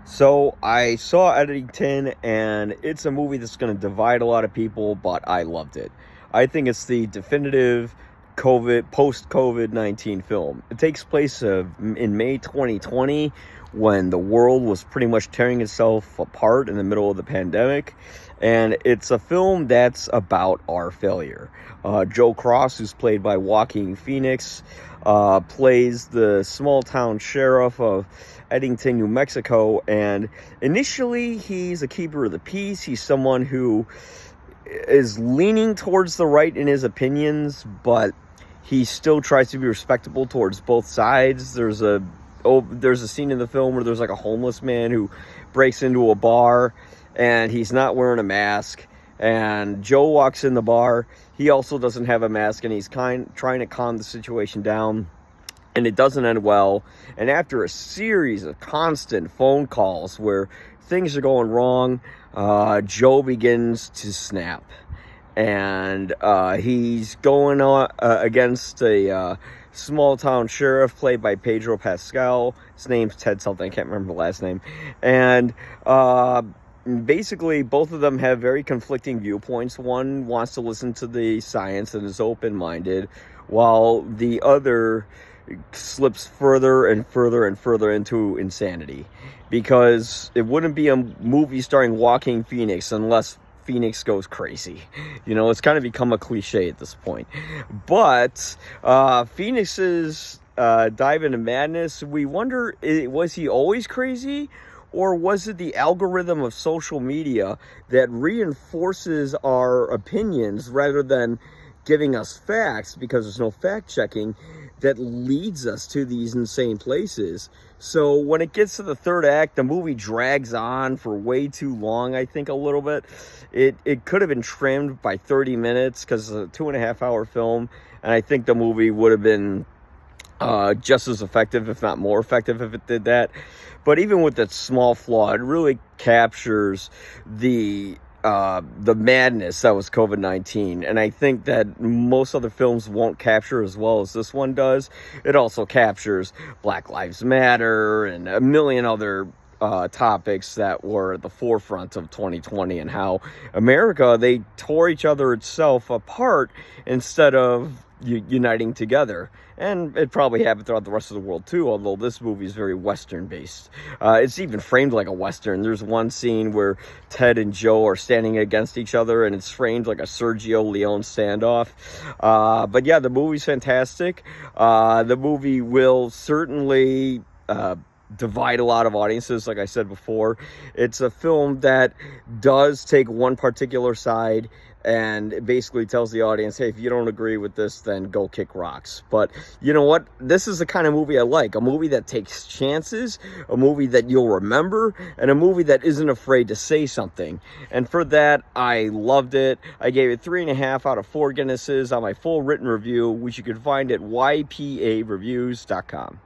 So I saw Eddington, and it's a movie that's going to divide a lot of people, but I loved it. I think it's the definitive post COVID-19 film. It takes place in May 2020, when the world was pretty much tearing itself apart in the middle of the pandemic, and it's a film that's about our failure. Joe Cross, who's played by Joaquin Phoenix, plays the small town sheriff of Eddington, New Mexico, and initially he's a keeper of the peace. He's someone who is leaning towards the right in his opinions, but he still tries to be respectable towards both sides. There's a scene in the film where there's like a homeless man who breaks into a bar, and he's not wearing a mask, and Joe walks in the bar. He also doesn't have a mask, and he's trying to calm the situation down, and it doesn't end well. And after a series of constant phone calls where things are going wrong, Joe begins to snap, and he's going on against a small town sheriff played by Pedro Pascal. His name's Ted something, I can't remember the last name. And basically both of them have very conflicting viewpoints. One wants to listen to the science and is open-minded, while the other slips further and further and further into insanity, because it wouldn't be a movie starring Joaquin Phoenix unless Phoenix goes crazy. It's kind of become a cliche at this point. But Phoenix's dive into madness, we wonder, was he always crazy? Or was it the algorithm of social media that reinforces our opinions rather than giving us facts, because there's no fact checking, that leads us to these insane places? So when it gets to the third act, the movie drags on for way too long, I think, a little bit. It could have been trimmed by 30 minutes because it's a 2.5 hour film, and I think the movie would have been just as effective, if not more effective, if it did that. But even with that small flaw, it really captures the madness that was COVID-19. And I think that most other films won't capture as well as this one does. It also captures Black Lives Matter and a million other topics that were at the forefront of 2020, and how America, they tore each other itself apart instead of uniting together. And it probably happened throughout the rest of the world too, although this movie is very Western based. It's even framed like a Western. There's one scene where Ted and Joe are standing against each other, and it's framed like a Sergio Leone standoff. But yeah, the movie's fantastic. The movie will certainly divide a lot of audiences, like I said before. It's a film that does take one particular side and it basically tells the audience, hey, if you don't agree with this, then go kick rocks. But you know what? This is the kind of movie I like. A movie that takes chances, a movie that you'll remember, and a movie that isn't afraid to say something. And for that, I loved it. I gave it 3.5 out of 4 Guinnesses on my full written review, which you can find at ypareviews.com.